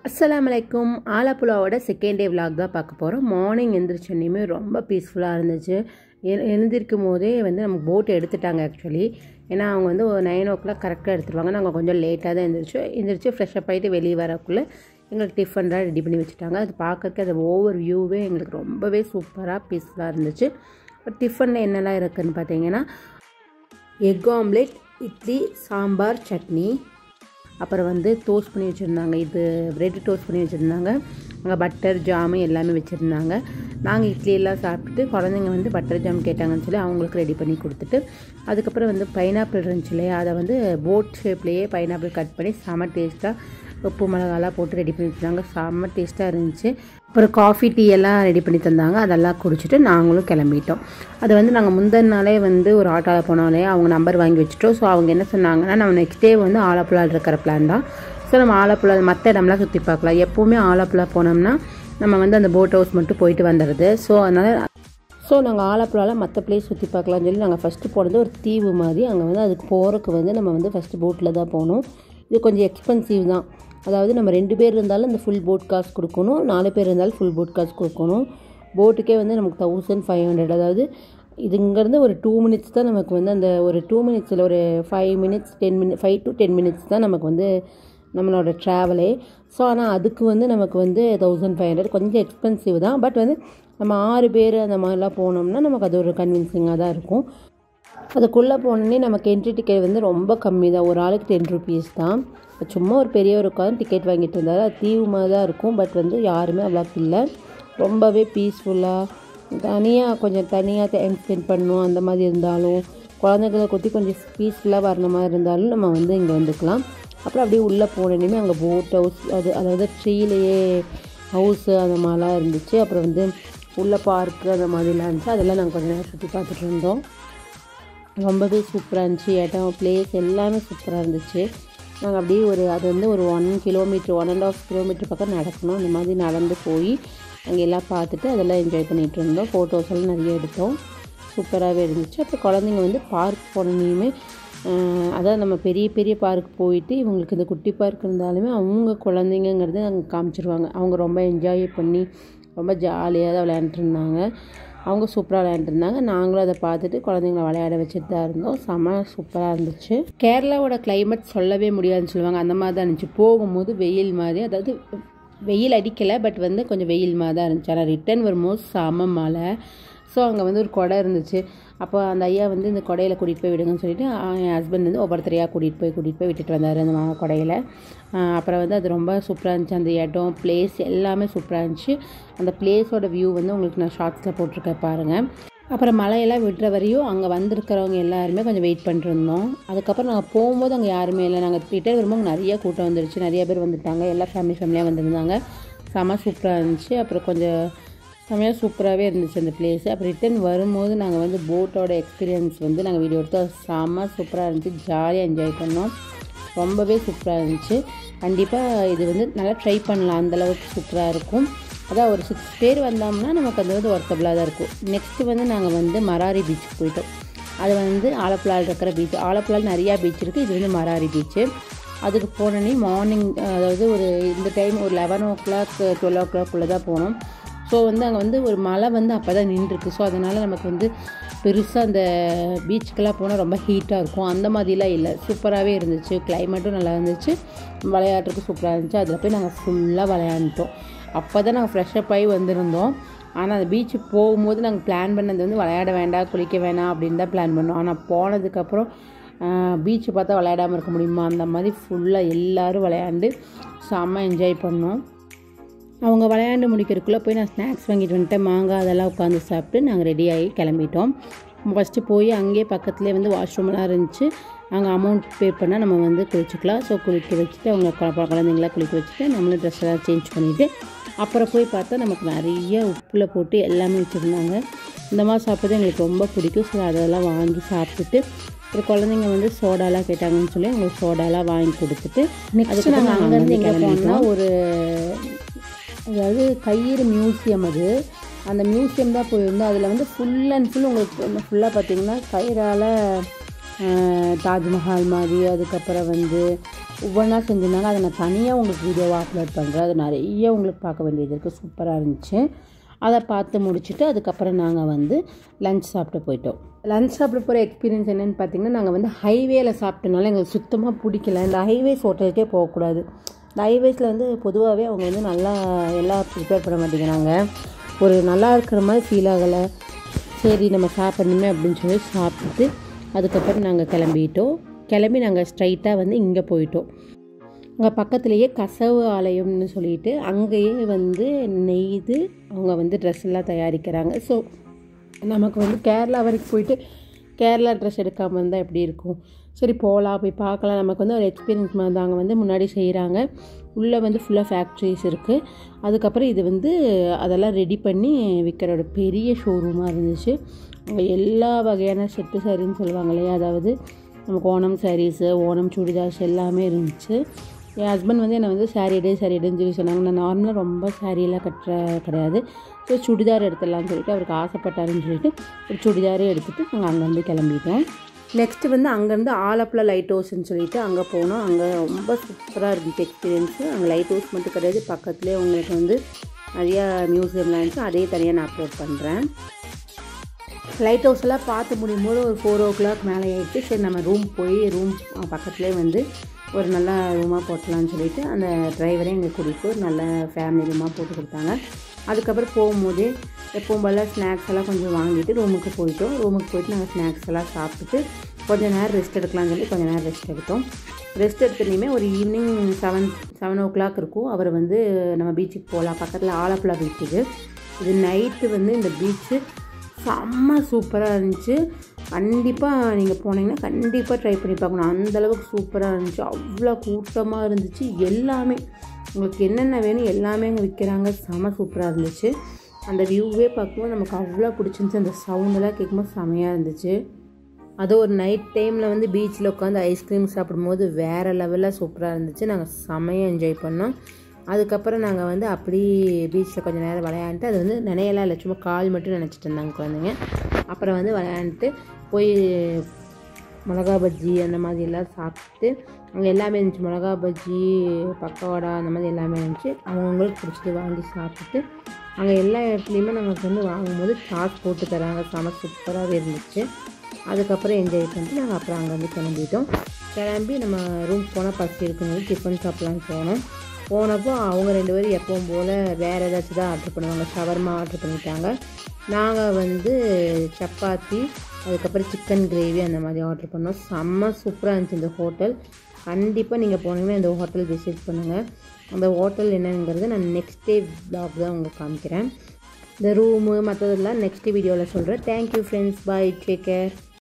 அஸ்ஸலாமு அலைக்கும். ஆலப்புழாவோட second day vlog தான் பார்க்க போகிறோம். மார்னிங் எழுந்திரிச்சோன்னையுமே ரொம்ப பீஸ்ஃபுல்லாக இருந்துச்சு. எழுந்திருக்கும் போதே நமக்கு போட் எடுத்துட்டாங்க ஆக்சுவலி. ஏன்னா அவங்க ஒரு 9 o'clock கரெக்டாக எடுத்துருவாங்க. நாங்கள் கொஞ்சம் லேட்டாக தான் எழுந்திரிச்சு ஃப்ரெஷ்அப் ஆகிட்டு வெளியே வரக்குள்ளே எங்களுக்கு டிஃபன்லாம் ரெடி பண்ணி வச்சுட்டாங்க. அது பார்க்கறதுக்கு அது ஓவர் வியூவே எங்களுக்கு ரொம்பவே சூப்பராக பீஸ்ஃபுல்லாக இருந்துச்சு. டிஃபனில் என்னெல்லாம் இருக்குதுன்னு பார்த்தீங்கன்னா, எக் ஆம்லெட், இட்லி, சாம்பார், சட்னி, அப்புறம் டோஸ்ட் பண்ணி வச்சுருந்தாங்க. இது ப்ரெட் டோஸ்ட் பண்ணி வச்சுருந்தாங்க. அங்கே பட்டர் ஜாமு எல்லாமே வச்சுருந்தாங்க. நாங்கள் இட்லி எல்லாம் சாப்பிட்டுட்டு குழந்தைங்க பட்டர் ஜாம் கேட்டாங்கன்னு சொல்லி அவங்களுக்கு ரெடி பண்ணி கொடுத்துட்டு, அதுக்கப்புறம் பைனாப்பிள் இருந்துச்சு இல்லையா, அதை போட் ஷேப்லேயே பைனாப்பிள் கட் பண்ணி செம டேஸ்ட்டாக உப்பு மிளகாலாம் போட்டு ரெடி பண்ணி வச்சுருந்தாங்க. செம்ம டேஸ்ட்டாக இருந்துச்சு. அப்புறம் காஃபி டீ எல்லாம் ரெடி பண்ணி தந்தாங்க. அதெல்லாம் குடிச்சிட்டு நாங்களும் கிளம்பிட்டோம். அது நாங்கள் முந்தின நாளே ஒரு ஆட்டோவில் போனாலே அவங்க நம்பர் வாங்கி வச்சுட்டோம். ஸோ அவங்க என்ன சொன்னாங்கன்னா, நம்ம நெக்ஸ்ட் டே ஆலப்புழாவில் இருக்கிற பிளான் தான். ஸோ நம்ம ஆலப்புழா மற்ற இடம்லாம் சுற்றி பார்க்கலாம். எப்போவுமே ஆலப்புழா போனோம்னா நம்ம அந்த போட் ஹவுஸ் மட்டும் போயிட்டு வந்துடுது. ஸோ நாங்கள் ஆலப்புழாவில் மற்ற பிளேஸ் சுற்றி பார்க்கலாம்னு சொல்லி நாங்கள் ஃபஸ்ட்டு போனது ஒரு தீவு மாதிரி. அங்கே அதுக்கு போகிறதுக்கு நம்ம ஃபஸ்ட்டு போட்டில் தான் போகணும். இது கொஞ்சம் எக்ஸ்பென்சிவ் தான். அதாவது நம்ம 2 பேர் இருந்தாலும் இந்த ஃபுல் போட் காசு கொடுக்கணும், 4 பேர் இருந்தாலும் ஃபுல் போட் காசு கொடுக்கணும். போட்டுக்கே நமக்கு 1500. அதாவது இதுங்கிறது ஒரு 2 minutes தான் நமக்கு அந்த ஒரு 2 minutesல ஒரு 5 minutes 5 to 10 minutes தான் நமக்கு நம்மளோட ட்ராவலே. ஸோ ஆனால் அதுக்கு நமக்கு 1500 கொஞ்சம் எக்ஸ்பென்சிவ் தான். பட் நம்ம 6 பேர் அந்த மாதிரிலாம் போனோம்னா நமக்கு அது ஒரு கன்வின்சிங்காக தான் இருக்கும். அதுக்குள்ளே போனோன்னே நமக்கு என்ட்ரி டிக்கெட் ரொம்ப கம்மி தான். ஒரு ஆளுக்கு 10 rupees தான். சும்மா ஒரு பெரியவர் உட்காந்து டிக்கெட் வாங்கிட்டு இருந்தார். அது தீவு மாதிரி தான் இருக்கும். பட் யாருமே அவ்வளோக்கு இல்லை. ரொம்பவே பீஸ்ஃபுல்லாக கொஞ்சம் தனியாக டைம் ஸ்பெண்ட் பண்ணணும் அந்த மாதிரி இருந்தாலும், குழந்தைகளை கொத்தி கொஞ்சம் பீஸ்ஃபுல்லாக வரணும் மாதிரி இருந்தாலும் நம்ம இங்கே வந்துக்கலாம். அப்புறம் அப்படியே உள்ளே போனோன்னே அங்கே போட் ஹவுஸ் அதாவது ட்ரீலேயே ஹவுஸு அந்த மாதிரிலாம் இருந்துச்சு. அப்புறம் உள்ள பார்க்கு அந்த மாதிரிலாம் இருந்துச்சு. அதெல்லாம் நாங்கள் கொஞ்சம் நேரம் சுற்றி பார்த்துட்டு இருந்தோம். ரொம்பவே சூப்பராக இருந்துச்சு. இடம் பிளேஸ் எல்லாமே சூப்பராக இருந்துச்சு. நாங்கள் அப்படியே அது ஒரு 1 kilometer 1.5 kilometer பக்கம் நடக்கணும். இந்த மாதிரி நடந்து போய் அங்கே எல்லாம் பார்த்துட்டு அதெல்லாம் என்ஜாய் பண்ணிகிட்டு இருந்தோம். ஃபோட்டோஸ் எல்லாம் நிறைய எடுத்தோம். சூப்பராகவே இருந்துச்சு. அப்புறம் குழந்தைங்க பார்க் போனோன்னையுமே அதான் நம்ம பெரிய பெரிய பார்க் போயிட்டு இவங்களுக்கு இந்த குட்டி பார்க் இருந்தாலுமே அவங்க குழந்தைங்கிறது அங்கே காமிச்சிருவாங்க. அவங்க ரொம்ப என்ஜாய் பண்ணி ரொம்ப ஜாலியாக தான் விளையாண்டுருந்தாங்க. அவங்க சூப்பராக விளையாண்டுருந்தாங்க. நாங்களும் அதை பார்த்துட்டு குழந்தைங்கள விளையாட வச்சுட்டு தான் இருந்தோம். செம்ம சூப்பராக இருந்துச்சு. கேரளாவோட கிளைமேட் சொல்லவே முடியாதுன்னு சொல்லுவாங்க. அந்த மாதிரி தான் இருந்துச்சு. போகும்போது வெயில் மாதிரி, அதாவது வெயில் அடிக்கலை, பட் கொஞ்சம் வெயில் மாதிரி தான் இருந்துச்சு. ஆனால் ரிட்டர்ன் வரும்போது செம்ம மழை. ஸோ அங்கே ஒரு குடை இருந்துச்சு. அப்போ அந்த ஐயா இந்த குடையில் கூட்டிகிட்டு போய் விடுங்கன்னு சொல்லிட்டு என் ஹஸ்பண்ட் ஒவ்வொருத்தரையாக கூட்டிகிட்டு போய் விட்டுட்டு வந்தார் அந்த குடையில். அப்புறம் அது ரொம்ப சூப்பராக இருந்துச்சு. அந்த இடம் பிளேஸ் எல்லாமே சூப்பராக இருந்துச்சு. அந்த பிளேஸோட வியூ உங்களுக்கு நான் ஷார்ட்ஸில் போட்டிருக்கேன் பாருங்கள். அப்புறம் மழையெல்லாம் விடுற வரையும் அங்கே வந்திருக்கிறவங்க எல்லாருமே கொஞ்சம் வெயிட் பண்ணிருந்தோம். அதுக்கப்புறம் நாங்கள் போகும்போது அங்கே யாருமே இல்லை. நாங்கள் ரிட்டர்ன் வரும்போது நிறைய கூட்டம் வந்துருச்சு. நிறைய பேர் வந்துட்டாங்க. எல்லா ஃபேமிலியாக வந்திருந்தாங்க. செம்ம சூப்பராக இருந்துச்சு. அப்புறம் கொஞ்சம் செம்மையாக சூப்பராகவே இருந்துச்சு அந்த பிளேஸு. அப்புறம் ரிட்டன் வரும்போது நாங்கள் போட்டோட எக்ஸ்பீரியன்ஸ் நாங்கள் வீடியோ எடுத்தோம். செம்ம சூப்பராக இருந்துச்சு. ஜாலியாக என்ஜாய் பண்ணோம். ரொம்பவே சூப்பராக இருந்துச்சு. கண்டிப்பாக இது நல்லா ட்ரை பண்ணலாம். அந்தளவுக்கு சூப்பராக இருக்கும். அதான் ஒரு 6 பேர் வந்தோம்னா நமக்கு அது ஒர்த்தபுளாக தான் இருக்கும். நெக்ஸ்ட்டு நாங்கள் மராரி பீச்சுக்கு போயிட்டோம். அது ஆலப்புழாவில் இருக்கிற பீச். ஆலப்புழாவில் நிறையா பீச் இருக்குது. இது மராரி பீச்சு. அதுக்கு போனோன்னே மார்னிங், அதாவது இந்த டைம் ஒரு 11 o'clock 12 o'clock தான் போனோம். ஸோ அங்கே ஒரு மழை அப்போ தான் நின்றுருக்கு. ஸோ அதனால் நமக்கு பெருசாக அந்த பீச்சுக்கெல்லாம் போனால் ரொம்ப ஹீட்டாக இருக்கும். அந்த மாதிரிலாம் இல்லை. சூப்பராகவே இருந்துச்சு. கிளைமேட்டும் நல்லா இருந்துச்சு. விளையாட்டுக்கு சூப்பராக இருந்துச்சு. அதில் போய் நாங்கள் ஃபுல்லாக விளையாண்டுட்டோம். அப்போ தான் நாங்கள் ஃப்ரெஷ்அப் ஆகி வந்திருந்தோம். ஆனால் அந்த பீச்சுக்கு போகும்போது நாங்கள் பிளான் பண்ணது விளையாட வேண்டாம், குளிக்க வேணாம் அப்படின்னு தான் பிளான் பண்ணோம். ஆனால் போனதுக்கப்புறம் பீச்சு பார்த்தா விளையாடாமல் இருக்க முடியுமா, அந்த மாதிரி ஃபுல்லாக எல்லோரும் விளையாண்டு செம்ம என்ஜாய் பண்ணோம். அவங்க விளையாண்டு முடிக்கிறதுக்குள்ளே போய் நான் ஸ்நாக்ஸ் வாங்கிட்டு வந்துட்டேன். மாங்காய் அதெல்லாம் உட்காந்து சாப்பிட்டு நாங்கள் ரெடியாகி கிளம்பிட்டோம். ஃபஸ்ட்டு போய் அங்கேயே பக்கத்துலேயே வாஷ்ரூம்லாம் இருந்துச்சு. அங்கே அமௌண்ட் பே பண்ணால் நம்ம குளிச்சுக்கலாம். ஸோ குளிக்க வச்சுட்டு அவங்க குழந்தைங்களாம் குளிக்க வச்சுட்டு நம்மளும் ட்ரெஸ் எல்லாம் சேஞ்ச் பண்ணிவிட்டு அப்புறம் போய் பார்த்தா நமக்கு நிறைய உப்பில் போட்டு எல்லாமே வச்சுருந்தாங்க. இந்த மாதிரி சாப்பிட்றது எங்களுக்கு ரொம்ப பிடிக்கும். ஸோ அதெல்லாம் வாங்கி சாப்பிட்டுட்டு அப்புறம் குழந்தைங்க சோடாலாம் கேட்டாங்கன்னு சொல்லி அவங்களுக்கு சோடாலாம் வாங்கி கொடுத்துட்டு அதுக்கு நாங்கள் அங்கேருந்து எங்கே போனோம்னா அதாவது கயிறு மியூசியம். அந்த மியூசியம் தான் போயிருந்தோம். அதில் ஃபுல் அண்ட் ஃபுல் உங்களுக்கு ஃபுல்லாக பார்த்திங்கன்னா கயிறால் தாஜ்மஹால் மாதிரி. அதுக்கப்புறம் வந்து ஒவ்வொன்றா செஞ்சுருந்தாங்க. அதை நான் தனியாக உங்களுக்கு வீடியோவாக அப்லோட் பண்ணுறேன். அது நிறைய உங்களுக்கு பார்க்க வேண்டியது இருக்குது. சூப்பராக இருந்துச்சு. அதை பார்த்து முடிச்சுட்டு அதுக்கப்புறம் நாங்கள் வந்து லன்ச் சாப்பிட்டு போயிட்டோம். லன்ச் சாப்பிட போகிற எக்ஸ்பீரியன்ஸ் என்னென்னு பார்த்தீங்கன்னா, நாங்கள் வந்து ஹைவேல சாப்பிட்டனால எங்களுக்கு சுத்தமாக பிடிக்கல. இந்த ஹைவேஸ் ஹோட்டலுக்கே போகக்கூடாது. இந்த ஹைவேஸில் வந்து பொதுவாகவே அவங்க வந்து நல்லா எல்லாம் ப்ரிப்பேர் பண்ண மாட்டேங்கிறாங்க. ஒரு நல்லா இருக்கிற மாதிரி ஃபீல் ஆகலை. சரி நம்ம சாப்பிடணுமே அப்படின்னு சொல்லி சாப்பிட்டுட்டு அதுக்கப்புறம் நாங்கள் கிளம்பி நாங்கள் ஸ்ட்ரைட்டாக வந்து இங்கே போயிட்டோம். அங்கே பக்கத்துலேயே கசவு ஆலயம்னு சொல்லிட்டு அங்கேயே வந்து நெய்து அவங்க வந்து ட்ரெஸ் எல்லாம் தயாரிக்கிறாங்க. ஸோ நமக்கு வந்து கேரளா வரைக்கும் போயிட்டு கேரளா ட்ரெஸ் எடுக்காமல் இருந்தால் எப்படி இருக்கும்? சரி போகலாம், போய் பார்க்கலாம். நமக்கு வந்து ஒரு எக்ஸ்பீரியன்ஸ் மாதிரி தான். அங்கே வந்து முன்னாடி செய்கிறாங்க. உள்ளே வந்து ஃபுல்லாக ஃபேக்ட்ரிஸ் இருக்குது. அதுக்கப்புறம் இது வந்து அதெல்லாம் ரெடி பண்ணி விற்கிற ஒரு பெரிய ஷோரூமாக இருந்துச்சு. அங்கே எல்லா வகையான செட்டு சாரின்னு சொல்லுவாங்க இல்லையா, அதாவது நமக்கு ஓணம் சாரீஸு, ஓணம் சுடிதார்ஸ் எல்லாமே இருந்துச்சு. என் ஹஸ்பண்ட் வந்து என்னை வந்து சாரீ எடுன்னு சொல்லி சொன்னாங்க. நான் நார்மலாக ரொம்ப சாரியெல்லாம் கிடையாது. ஸோ சுடிதார் எடுத்துடலான்னு சொல்லிட்டு அவருக்கு ஆசைப்பட்டாருன்னு சொல்லிட்டு ஒரு சுடிதாரே எடுத்துகிட்டு நாங்கள் அங்கேருந்து கிளம்பிட்டோம். நெக்ஸ்ட்டு வந்து அங்கேருந்து ஆலப்புழா லைட் ஹவுஸ்ன்னு சொல்லிட்டு அங்கே போனோம். அங்கே ரொம்ப சூப்பராக இருந்துச்சு எக்ஸ்பீரியன்ஸு. அங்கே லைட் ஹவுஸ் மட்டும் கிடையாது, பக்கத்துலேயே உங்களுக்கு வந்து நிறையா மியூசியம்லாம் இருந்துச்சு. அதே தனியாக நான் அப்லோட் பண்ணுறேன். லைட் ஹவுஸ் எல்லாம் பார்த்து முடியும் போது ஒரு 4 o'clock மேலே ஆகிடுச்சு. சரி நம்ம ரூம் பக்கத்துலேயே வந்து ஒரு நல்ல ரூமாக போட்டலான்னு சொல்லிட்டு அந்த டிரைவரே எங்கள் கூட்டிகிட்டு ஒரு நல்ல ஃபேமிலி ரூமாக போட்டு கொடுத்தாங்க. அதுக்கப்புறம் போகும்போதே எப்பவும் போல் ஸ்நாக்ஸ் எல்லாம் கொஞ்சம் வாங்கிட்டு ரூமுக்கு போயிட்டு நாங்கள் ஸ்நாக்ஸ் எல்லாம் சாப்பிட்டுட்டு கொஞ்சம் நேரம் ரெஸ்ட் எடுக்கலாம்னு சொல்லி கொஞ்சம் நேரம் ரெஸ்ட் எடுத்தோம். ரெஸ்ட் எடுத்துனையுமே ஒரு ஈவினிங் 7 o'clock இருக்கும். அவர் வந்து நம்ம பீச்சுக்கு போகலாம், பக்கத்தில் ஆலப்புழா பீச்சுக்கு. இது நைட்டு வந்து இந்த பீச்சு செம்ம சூப்பராக இருந்துச்சு. கண்டிப்பாக நீங்கள் போனீங்கன்னா கண்டிப்பாக ட்ரை பண்ணி பார்க்கணும். அந்தளவுக்கு சூப்பராக இருந்துச்சு. அவ்வளோ கூட்டமாக இருந்துச்சு. எல்லாமே உங்களுக்கு என்னென்ன வேணும் எல்லாமே அங்கே விற்கிறாங்க. செம்ம சூப்பராக இருந்துச்சு. அந்த வியூவே பார்க்கும்போது நமக்கு அவ்வளோ பிடிச்சிருந்துச்சு. அந்த சவுண்டெல்லாம் கேட்கும்போது செமையாக இருந்துச்சு. அதுவும் ஒரு நைட் டைமில் வந்து பீச்சில் உட்காந்து ஐஸ்கிரீம் சாப்பிடும்போது வேறு லெவலில் சூப்பராக இருந்துச்சு. நாங்கள் செமையாக என்ஜாய் பண்ணோம். அதுக்கப்புறம் நாங்கள் வந்து அப்படி பீச்சில் கொஞ்சம் நேரம் விளையாண்டுட்டு, அது வந்து நினையெல்லாம் இல்லை, சும்மா கால் மட்டும் நினச்சிட்டு இருந்தாங்க குழந்தைங்க. அப்புறம் வந்து விளையாண்டுட்டு போய் மிளகா பஜ்ஜி அந்த மாதிரி எல்லாம் சாப்பிட்டு அங்கே எல்லாமே இருந்துச்சு. மிளகா பஜ்ஜி, பக்கோடா அந்த மாதிரி எல்லாமே இருந்துச்சு. அவங்களுக்கு பிடிச்சது வாங்கி சாப்பிட்டுட்டு அங்கே எல்லா இடத்துலையுமே நமக்கு வந்து வாங்கும்போது சாஸ் போட்டு தராங்க. செம சூப்பராகவே இருந்துச்சு. அதுக்கப்புறம் என்ஜாய் பண்ணிட்டு நாங்கள் அப்புறம் அங்கேருந்து கிளம்பி நம்ம ரூம் போனால் பசி இருக்கும்போது டிஃபன் சாப்பிட்லான்னு போனப்போ அவங்க 2 பேரும் எப்பவும் போல் வேறு ஏதாச்சும் தான் ஆர்டர் பண்ணுவாங்க. ஷவர்மா ஆர்டர் பண்ணிட்டாங்க. நாங்கள் வந்து சப்பாத்தி, அதுக்கப்புறம் சிக்கன் கிரேவி அந்த மாதிரி ஆர்டர் பண்ணோம். செம்ம சூப்பராக இருந்துச்சு இந்த ஹோட்டல். கண்டிப்பாக நீங்கள் போனீங்கன்னா இந்த ஹோட்டல் விசிட் பண்ணுங்கள். அந்த ஹோட்டல் என்னங்கிறது நான் நெக்ஸ்ட் டே வ்ளாக் தான் உங்களுக்கு காமிக்கிறேன். இந்த ரூமு மற்றதெல்லாம் நெக்ஸ்ட் வீடியோவில் சொல்கிறேன். தேங்க்யூ ஃப்ரெண்ட்ஸ், பாய், டேக் கேர்.